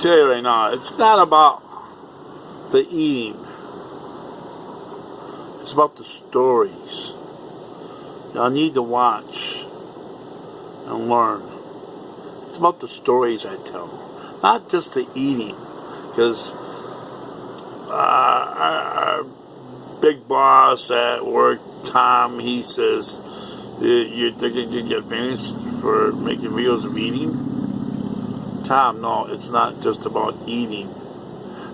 tell you right now, it's not about the eating. It's about the stories. Y'all need to watch and learn. It's about the stories I tell, not just the eating. Because our big boss at work, Tom, he says, "You think you get famous for making videos of eating?" Tom, no, it's not just about eating.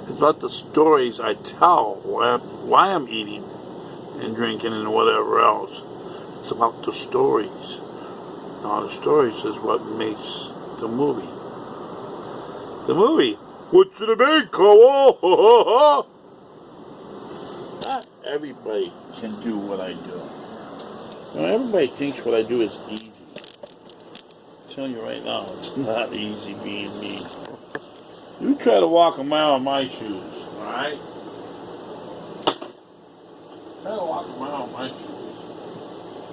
It's about the stories I tell, why I'm eating and drinking and whatever else. It's about the stories. Now, the stories is what makes the movie. The movie. What's the big call? Not everybody can do what I do. Now, everybody thinks what I do is easy. I'm telling you right now, it's not easy being me. You try to walk a mile in my shoes, alright? Try to walk a mile in my shoes.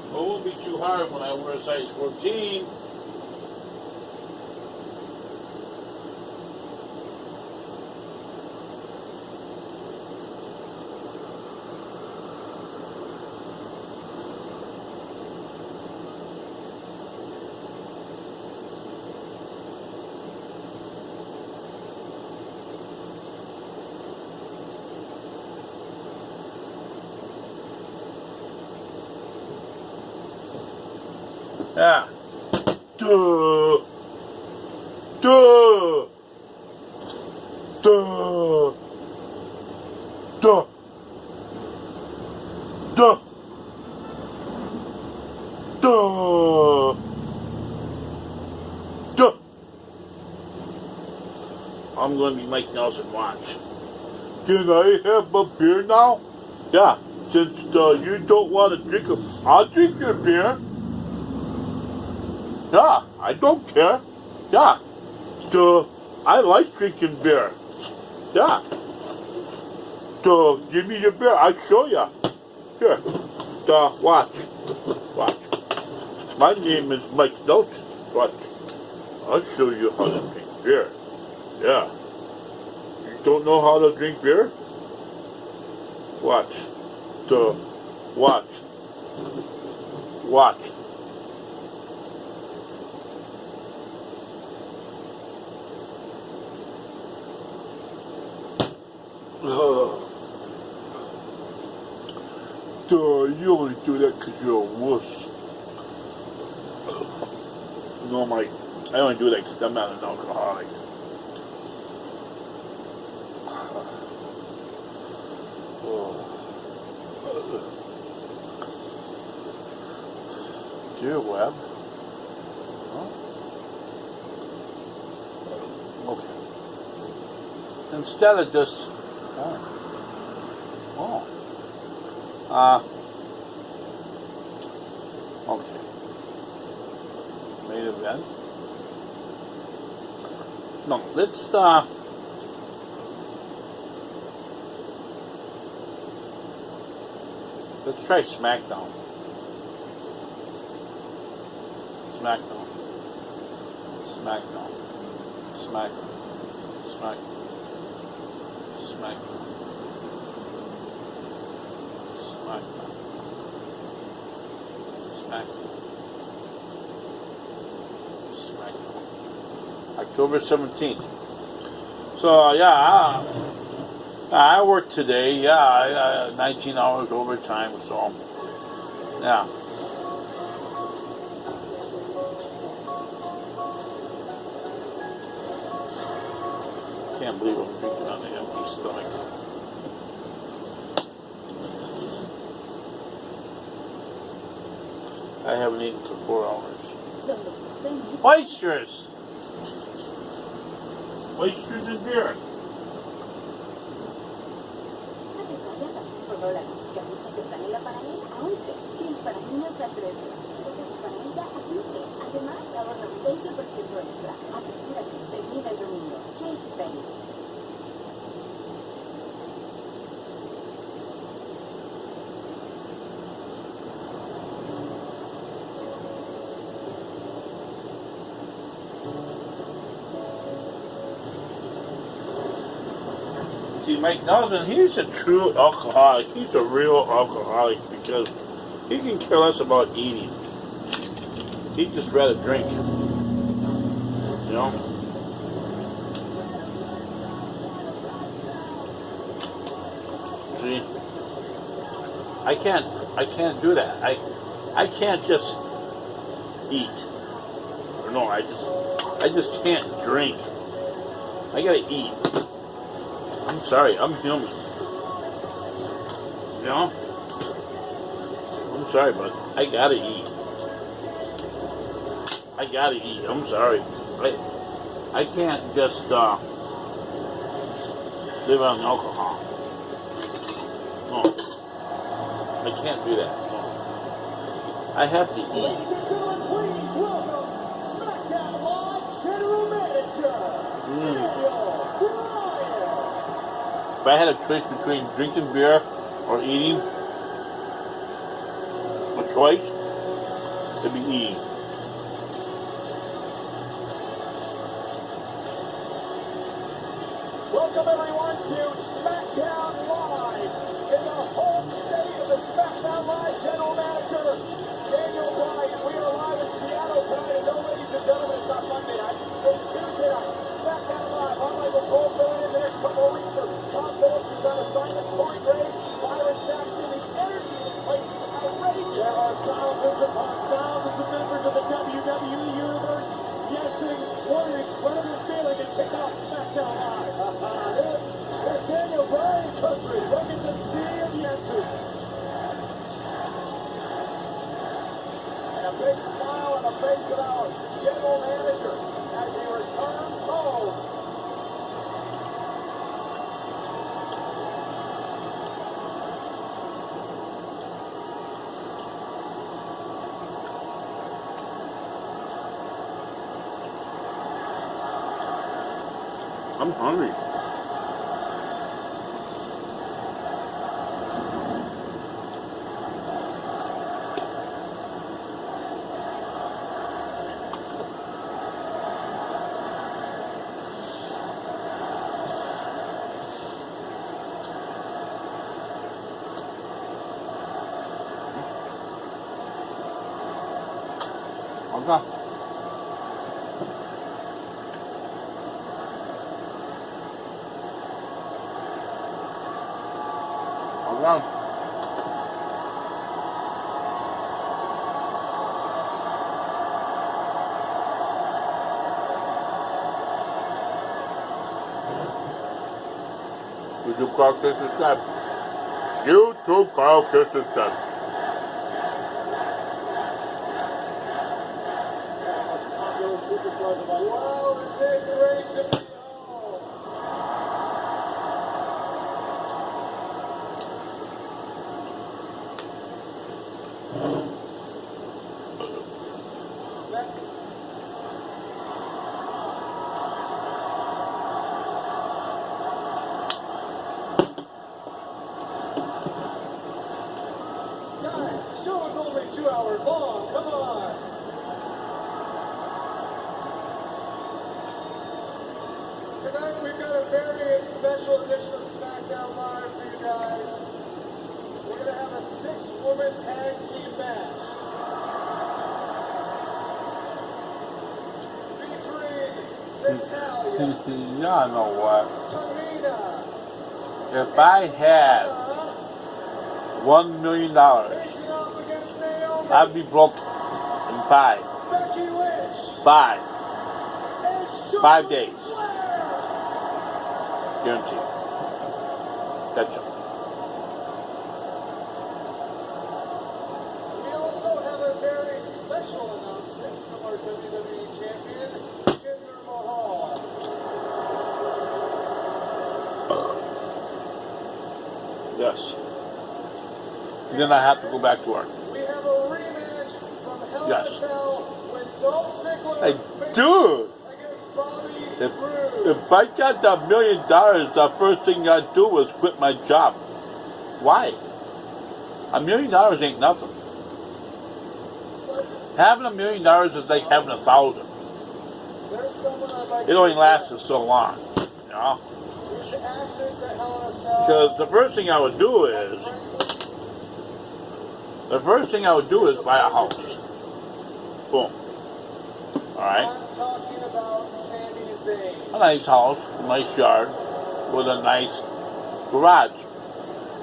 It won't be too hard when I wear a size 14. Yeah. Duh. Duh. Duh. Duh. Duh. Duh. Duh. I'm going to be Mike Nelson. Watch. Can I have a beer now? Yeah. Since you don't want to drink it, I'll drink your beer. Yeah, I don't care. Yeah. So, I like drinking beer. Yeah. So, give me your beer. I'll show you. Here. Watch. Watch. My name is Mike Nelson. Watch. I'll show you how to drink beer. Yeah. You don't know how to drink beer? Watch. So, watch. Watch. You only do that because you're a wuss. No, Mike, I only do that because I'm not an alcoholic. Dear Web. Huh? Okay. Instead of just... okay. Main event. No, let's try SmackDown. SmackDown. SmackDown. SmackDown. SmackDown. SmackDown. SmackDown. SmackDown. SmackDown. October 17th. So, yeah, I worked today. Yeah, 19 hours overtime, so, yeah. Can't believe I'm drinking on an empty stomach. I haven't eaten for 4 hours. Oysters! Oysters and beer. See, Mike Nelson, he's a true alcoholic. He's a real alcoholic because he can care less about eating. He'd just rather drink. You know? See? I can't do that. I can't just eat. Or no, I just can't drink. I gotta eat. I'm sorry, I'm human. You know? I'm sorry, but I gotta eat. I gotta eat. I'm sorry. I can't just live on alcohol. No. I can't do that. No. I have to eat. Ladies and gentlemen, please welcome SmackDown Live General Manager, Daniel Bryan. If I had a choice between drinking beer or eating, a choice, it'd be eating. Welcome everyone to SmackDown Live in the home state of the SmackDown Live General Manager, Daniel Bryan. We are live in Seattle tonight, and ladies and gentlemen, it's not Monday night, it's Tuesday night. SmackDown Live. I'm Michael Cole, filling in the next couple of weeks for Tom Phillips, who's on assignment, Corey Graves, Byron Saxton. The energy in this place is outrageous. There are thousands upon thousands of members of the WWE Universe guessing what an incredible feeling it takes off SmackDown Live. It's Daniel Bryan country. Look at the sea of yeses. And a big smile on the face of our general manager as he returns home. I'm hungry. Okay. Okay. YouTube Carl Kiss subscribe. YouTube Carl Kiss subscribe. Wow, it's great to be home. Guys, the show is only 2 hours long. Come on. Tonight we've got a very special edition of SmackDown Live for you guys. We're going to have a 6-woman tag team match. Featuring Natalya, Yeah, I know what. Tamina, If I had $1 million, facing off against Naomi, I'd be broke in five. Becky Lynch, Five. and 5 days. Flair. Guaranteed. That's it. We also have a very special announcement from our WWE champion, Jinder Mahal. Yes. Then I have to go back to work. We have a rematch from Hell in Yes. a Cell with Dolph Ziggler Hey, dude! against Bobby If, Roode. if I got that $1 million, the first thing I'd do was quit my job. Why? $1 million ain't nothing. Having $1 million is like having 1,000. There's someone I'd like It only lasts so long, you know. actions that Hell in a Cell. Because the first thing I would do is buy a house. Boom. Alright? I'm talking about Sami Zayn. A nice house, a nice yard, with a nice garage.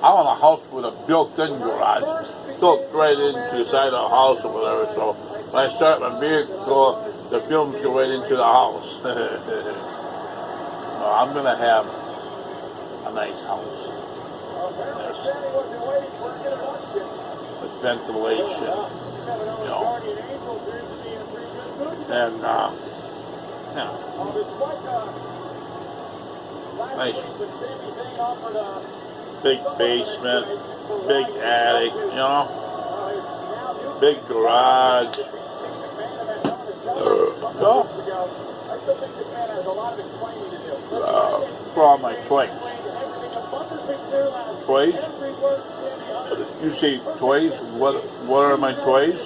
I want a house with a built-in garage, built right into the side of the house or whatever, so when I start my vehicle, the films go right into the house. No, I'm going to have a nice house. Apparently Sami wasn't waiting for an introduction. With ventilation, you know, and, yeah. Nice. Big basement, big attic, you know, big garage. For all my toys. Toys? You see toys? What are my toys?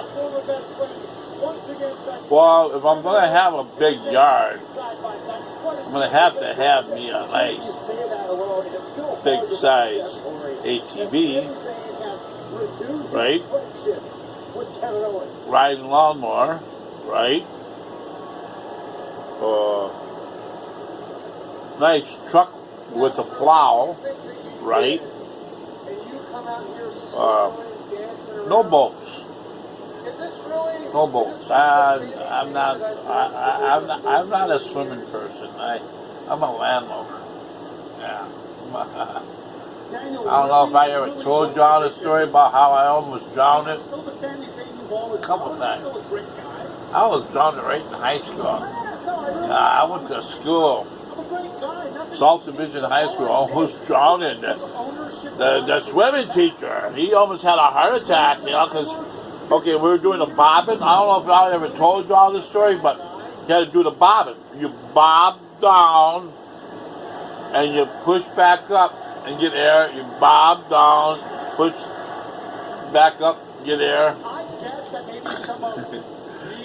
Well, if I'm going to have a big yard, I'm going to have me a nice big size ATV, right? Riding lawnmower, right? Nice truck with a plow, right? No boats. No boats. I'm not a swimming person. I'm a landlubber. Yeah. I don't know if I ever told y'all the story about how I almost drowned it. A couple times. I was drowned right in high school. I went to school, Salt Division High School, almost drowned in the swimming teacher. He almost had a heart attack, you know, because, okay, we were doing a bobbing. I don't know if I ever told y'all this story, but you had to do the bobbing. You bob down, and you push back up and get air. You bob down, push back up, get air.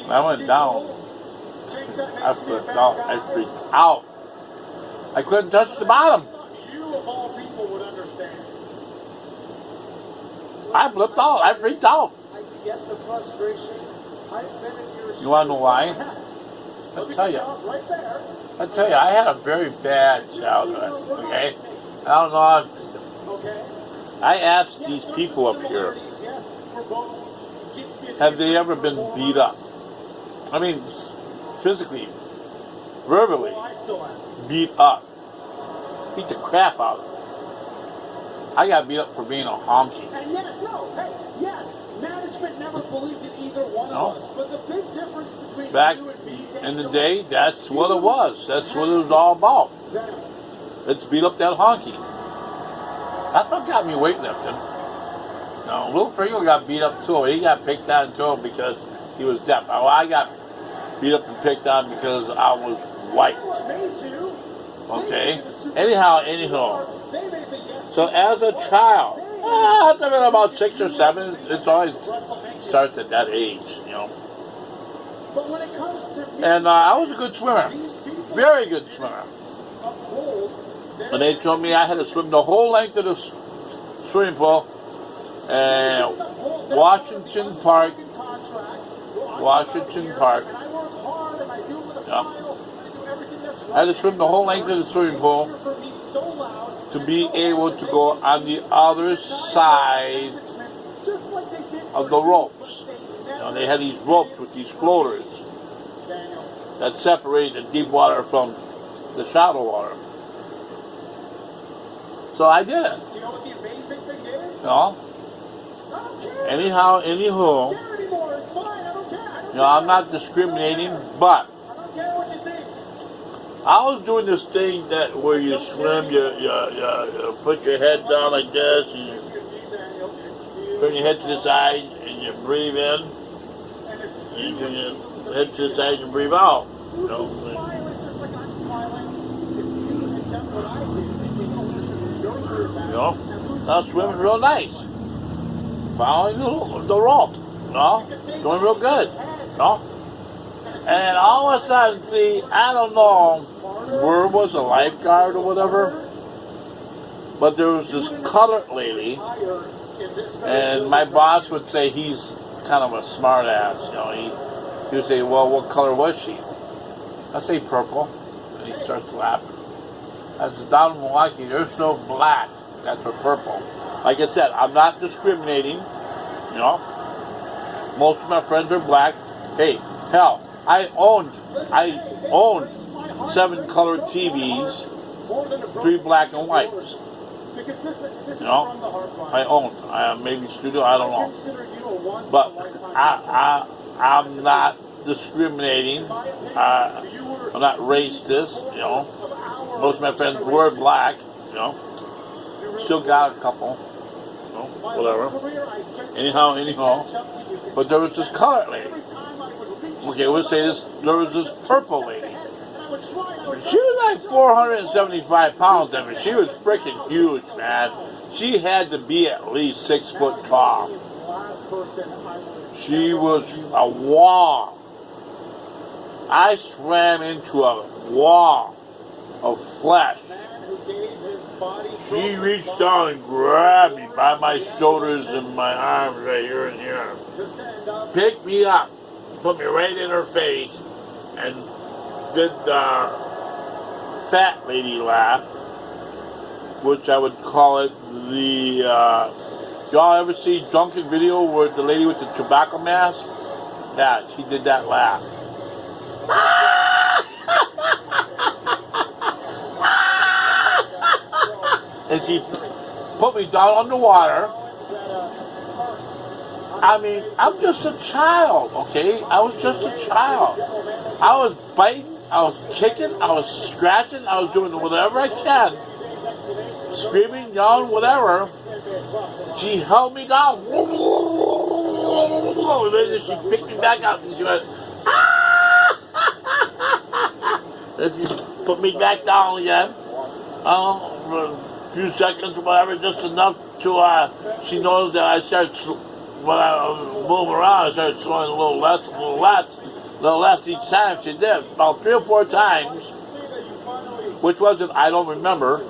I went down. I flipped out. I freaked out. I couldn't touch the bottom. I flipped out. I freaked out. You want to know why? I'll tell you. I had a very bad childhood, okay? I don't know. I asked these people up here, have they ever been beat up? I mean, physically, verbally, beat up. Beat the crap out. I got beat up for being a honky. And yes, management never believed in either one of us. But the big difference between back you and me in the day, that's what it was. That's what it was all about. Let's beat up that honky. That's what got me weightlifting. No, Lou Pringle got beat up too. He got picked on too because he was deaf. Well, I got beat up and picked on because I was white. Okay? Anyhow. So as a child, after about 6 or 7, it always starts at that age, you know. And I was a good swimmer. Very good swimmer. And they told me I had to swim the whole length of the swimming pool. And Washington Park. Yeah. I had to swim the whole length of the swimming pool to be able to go on the other side of the ropes. You know, they had these ropes with these floaters that separated the deep water from the shallow water. So I did it. You know? Anywho, you know, I'm not discriminating, but I was doing this thing that where you swim, you put your head down like this, and you turn your head to the side, and you breathe in, and you turn your head to the side and breathe out. You know? I was swimming real nice, following the rope, you know, doing real good, you know. And all of a sudden, see, I don't know where was a lifeguard or whatever, But there was this colored lady, and my boss would say he's kind of a smart ass, you know. He would say, well, what color was she? I'd say purple. And he starts laughing. I said, down in Milwaukee, they're so black. That's for purple. Like I said, I'm not discriminating, you know. Most of my friends are black. Hey, hell, I owned 7 colored TVs, 3 black and whites. You know, I owned. Maybe studio, I don't know. But I'm not discriminating. I'm not racist, you know. Most of my friends were black, you know. Still got a couple, you know, whatever. Anyhow. But there was this colored lady. Okay, we'll say this. There was this purple lady. She was like 475 pounds. I mean, she was freaking huge, man. She had to be at least 6 foot tall. She was a wall. I swam into a wall of flesh. She reached down and grabbed me by my shoulders and my arms right here and here. Picked me up, put me right in her face, and did the fat lady laugh, which I would call it the, y'all ever see Drunken Video where the lady with the tobacco mask? Yeah, she did that laugh. And she put me down underwater. I mean, I'm just a child, okay? I was just a child. I was biting, I was kicking, I was scratching, I was doing whatever I can. Screaming, yelling, whatever. She held me down. And then she picked me back up and she went, then she put me back down again. For a few seconds or whatever, just enough to, she knows that I started, when I move around, I started slowing a little less each time she did. About 3 or 4 times, which wasn't, I don't remember,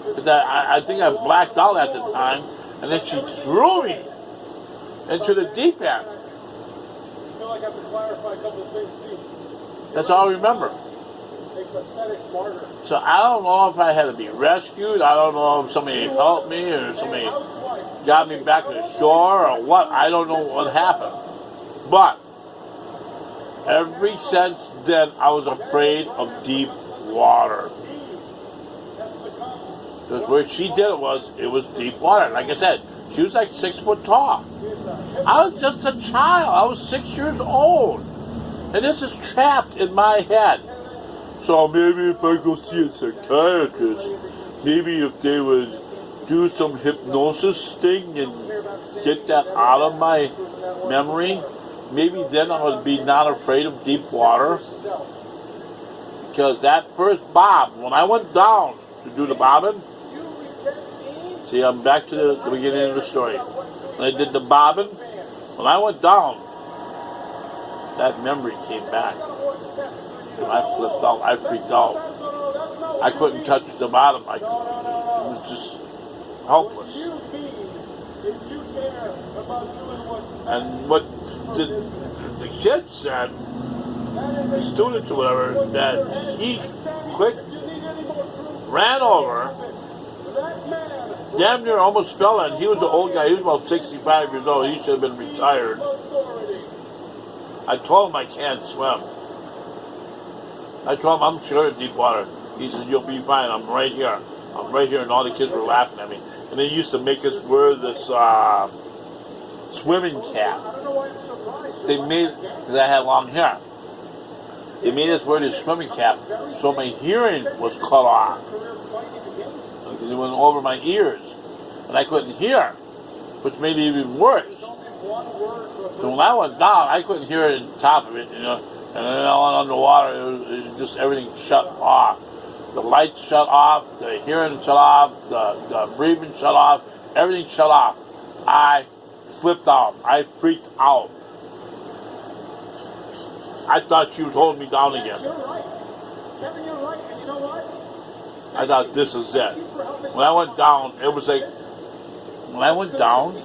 because I think I blacked out at the time, and then she threw me into the deep end. That's all I remember. So I don't know if I had to be rescued. I don't know if somebody helped me or somebody got me back to the shore or what. I don't know what happened. But ever since then, I was afraid of deep water. Because where she did it was deep water. Like I said, she was like 6 foot tall. I was just a child. I was 6 years old. And this is trapped in my head. So maybe if I go see a psychiatrist, maybe if they would do some hypnosis thing and get that out of my memory, maybe then I would be not afraid of deep water. Because that first bob, when I went down to do the bobbing, see, I'm back to the beginning of the story. When I did the bobbing, when I went down, that memory came back. And I flipped out. I freaked out. I couldn't touch the bottom. It was just helpless. And what the kid said, the students or whatever, that he ran over, damn near almost fell in. He was an old guy. He was about 65 years old. He should have been retired. I told him I can't swim. I told him I'm scared of deep water. He said, you'll be fine. I'm right here. I'm right here. And all the kids were laughing at me. And they used to make us wear this swimming cap. They made, because I had long hair. They made us wear this swimming cap so my hearing was cut off. It went over my ears. And I couldn't hear, which made it even worse. So when I went down, I couldn't hear it on top of it, you know. And then I went underwater, it was just everything shut off. The lights shut off, the hearing shut off, the breathing shut off, everything shut off. I flipped out. I freaked out. I thought she was holding me down again. You're right. Kevin, you're right. And you know what? I thought this is it. When I went down, it was like, when I went down,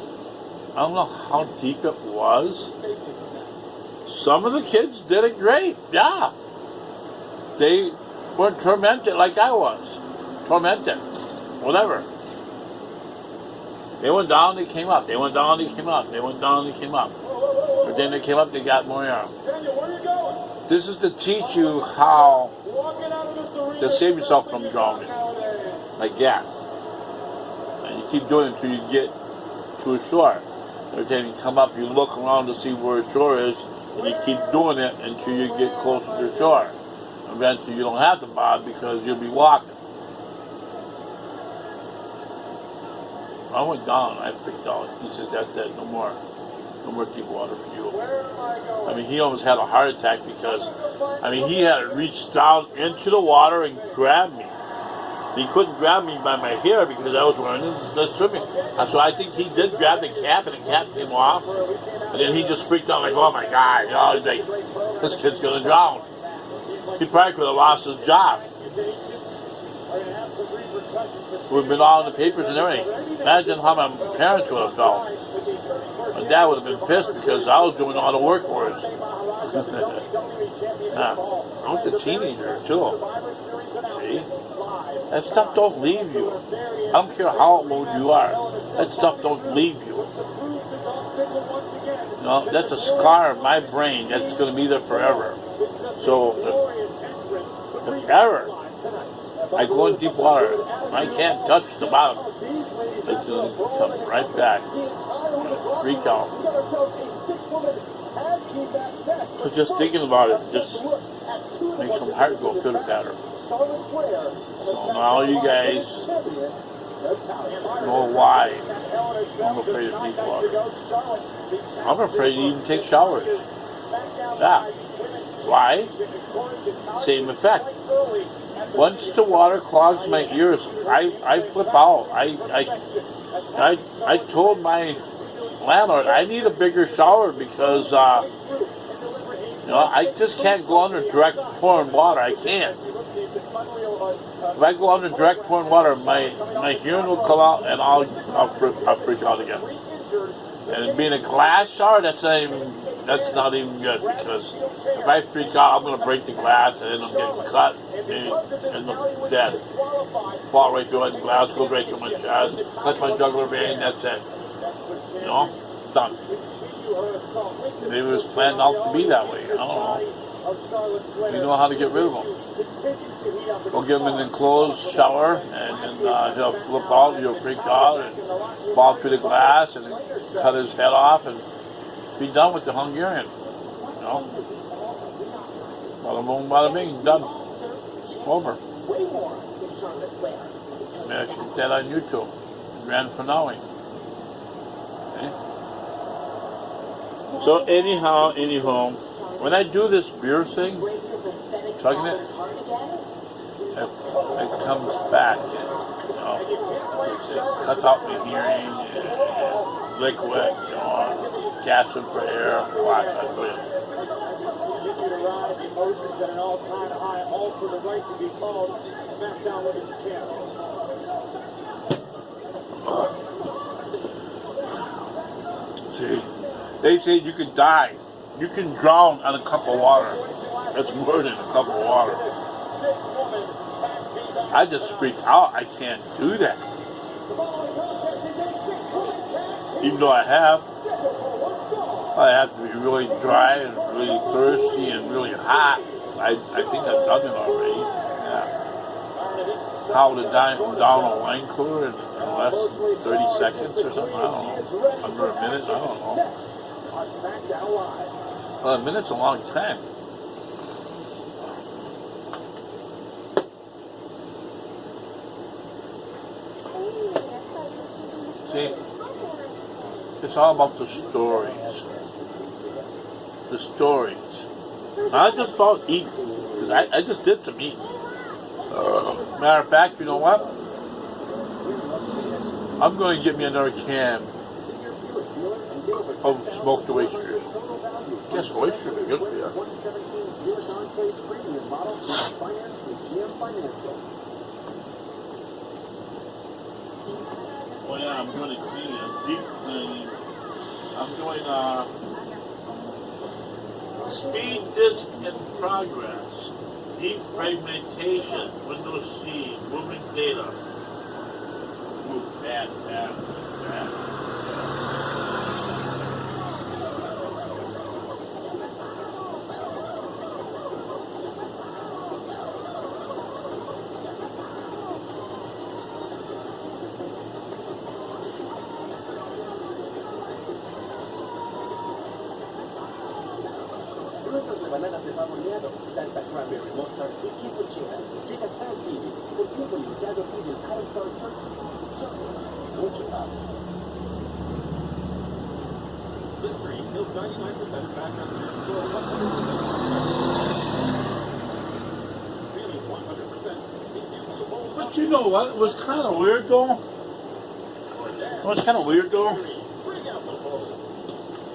I don't know how deep it was. Some of the kids did it great, yeah. They weren't tormented like I was. Tormented. Whatever. They went down, they came up. They went down, they came up. They went down, they came up. But then they came up, they got more air. This is to teach you how to save yourself from drowning. Like gas. And you keep doing it until you get to a shore. Every time you come up, you look around to see where the shore is, and you keep doing it until you get closer to the shore. Eventually, you don't have to bob because you'll be walking. I went down, I freaked out. He said, that's it, no more deep water for you. I mean, he almost had a heart attack because, I mean, he had reached down into the water and grabbed me. He couldn't grab me by my hair because I was wearing the swimming. So I think he did grab the cap, and the cap came off. And then he just freaked out like, oh my God, you know, he's like, this kid's going to drown. He probably could have lost his job. We've been all in the papers and everything. Imagine how my parents would have felt. My dad would have been pissed because I was doing all the work for us. Yeah. I was a teenager too. See? That stuff don't leave you. I don't care how old you are. That stuff don't leave you. No, that's a scar in my brain that's going to be there forever. So, if ever I go in deep water, I can't touch the bottom. It's going to come right back. Freak out. But just thinking about it just makes my heart go pitter-patter. So now you guys know why I'm afraid of deep water. I'm afraid to even take showers. Yeah. Why? Same effect. Once the water clogs my ears, I flip out. I told my landlord I need a bigger shower because you know, I just can't go under direct pouring water. I can't. If I go under direct pouring water, my hearing will come out and I'll freak out again. And being a glass shower, that's not even good because if I freak out, I'm going to break the glass and then I'm getting cut and I'm dead. Fall right through it, glass goes right through my chest, touch my jugular vein, that's it. You know, done. Maybe it was planned out to be that way. I don't know. You know how to get rid of them. We'll give him an enclosed shower, and then he'll flip out, he'll freak out, and fall through the glass, and cut his head off, and be done with the Hungarian. You know? Bada boom, bada bing, done. Over. Maybe I should get that on YouTube. Grand finale. Okay? So anyhow, when I do this beer thing, chugging it comes back, and, you know, it cuts out my hearing, and liquid, you know, gasping for air, watch, I feel it. See, they say you can die. You can drown on a cup of water. That's more than a cup of water. I just freak out. I can't do that. Even though I have to be really dry and really thirsty and really hot. I think I've done it already. Yeah. How to down a wine cooler in less than 30 seconds or something? I don't know. Under a minute? I don't know. Well, a minute's a long time. See, it's all about the stories. The stories. Not just about eating. Because I just did some eating. Matter of fact, you know what? I'm going to get me another can of smoked oysters. Guess oysters are good for you. Oh yeah, I'm doing a cleaning, a deep cleaning. I'm doing speed disk in progress, deep fragmentation, Windows C, moving data. Ooh, bad. Nuestras rebanadas de pavo horneado, salsa cranberry mustard y queso cheddar llegan Thanksgiving por tiempo limitado y del Adam Star Turkey. Something working up. Listerine kills 99% of bad bacteria for 100%. Really 100%. But you know what? It was kind of weird though.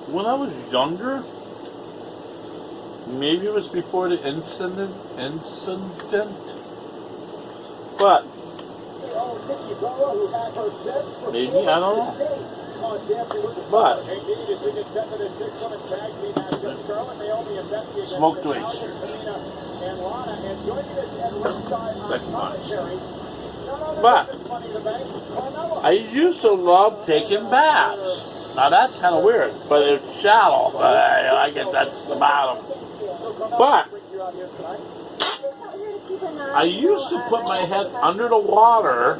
When I was younger, maybe it was before the incident, but maybe, I don't know. But smoked oysters, second bunch. But I used to love taking baths. Now that's kind of weird, but it's shallow. I guess that's the bottom. But I used to put my head under the water,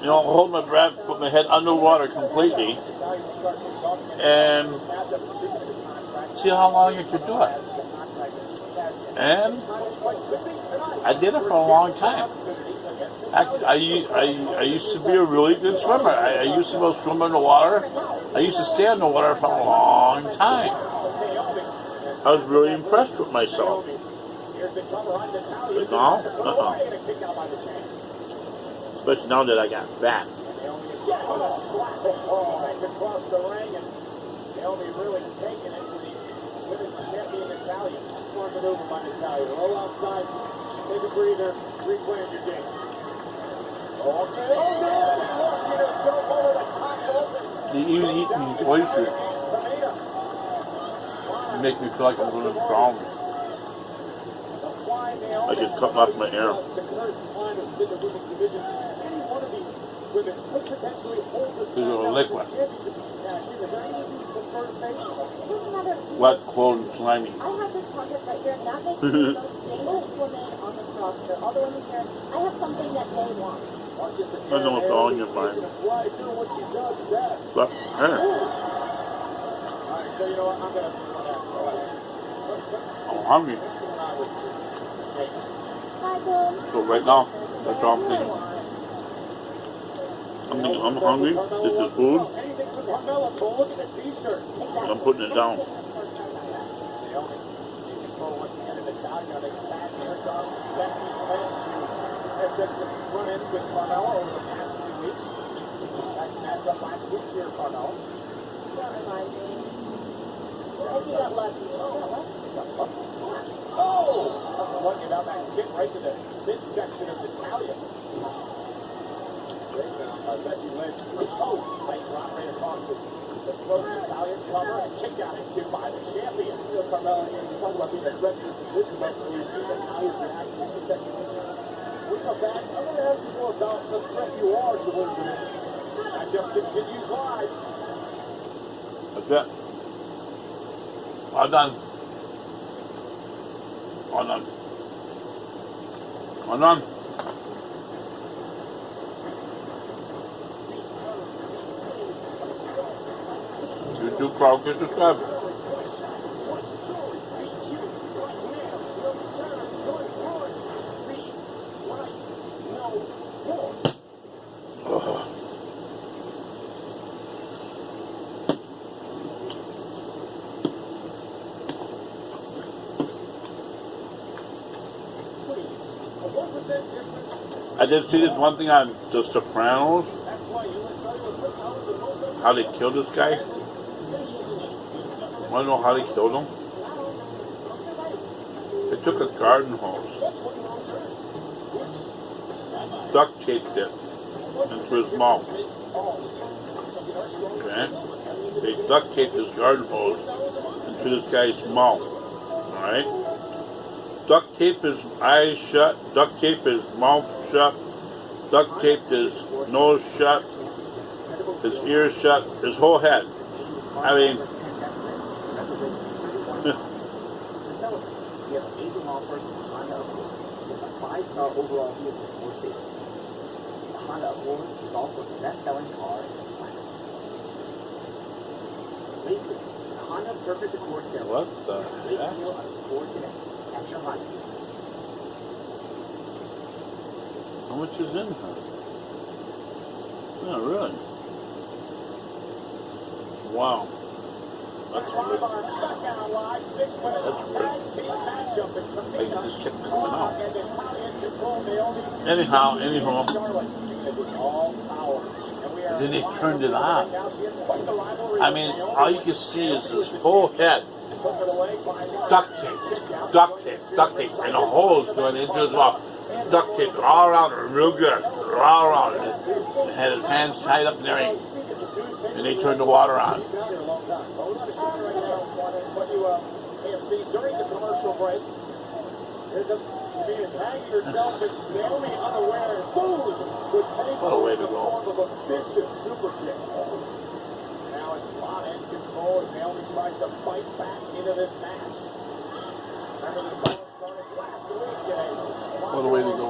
hold my breath, put my head under the water completely, and see how long I could do it. And I did it for a long time. Actually, I used to be a really good swimmer. I used to go swim in the water. I used to stay in the water for a long time. I was really impressed with myself. But now, especially now that I got fat. Take a breather, reclaim your game. You even eat these oysters make me feel like I'm going to drown. I could cut off my hair. These are liquid. Wet, cold, and slimy. I have this pocket right here, and that makes me the most dangerous woman on this roster. All the women here, I have something that they want. I know it's all in your mind. But, hey. I'm hungry. So right now, that's all I'm thinking. I'm hungry. This is food. I'm putting it down. That's it. All done. All done. All done. YouTube crowd, get subscribed. I did see this one thing on The Sopranos, how they killed this guy. Want to know how they killed him? They took a garden hose, duct taped it into his mouth. Okay? They duct taped this garden hose into this guy's mouth. Alright? Duct tape his eyes shut, duct tape his mouth shut, duct taped his nose shut, his ears shut, his whole head. I mean, To celebrate, we have amazing offers from Honda Accord. It's a 5-star overall vehicle score safety. The Honda Accord is also the best-selling car in its class. Basically, the Honda Perfect Accord sale. what the Great heck? deal on Accord today at your Honda dealer. How much is in here? Yeah, really? Wow. That's Live weird. on SmackDown Live, 6-minute That's tag team matchup in Like, it Tamina. just kept coming out. And Natalia in control, Naomi. Anyhow, Charlotte, it was all power. And we are then they live turned it right on. now. She has quite the rivalry I with mean, Naomi. all you can see is his whole head Hook of the leg by Naomi. duct taped, duct taped, duct taped, and a hose going into his mouth. Duct taped all around it, real good, all around it. And had his hands tied up and everything. And they turned the water on. He's been out here a long time. But we're going to show you right now what you may have seen during the commercial break. Here's the being tagging herself with Naomi unaware. Boom! With What a way to go. form of a vicious super kick. Now it's Lana in control as Naomi tries to fight back into this match. Remember the song started last week. What a way to go.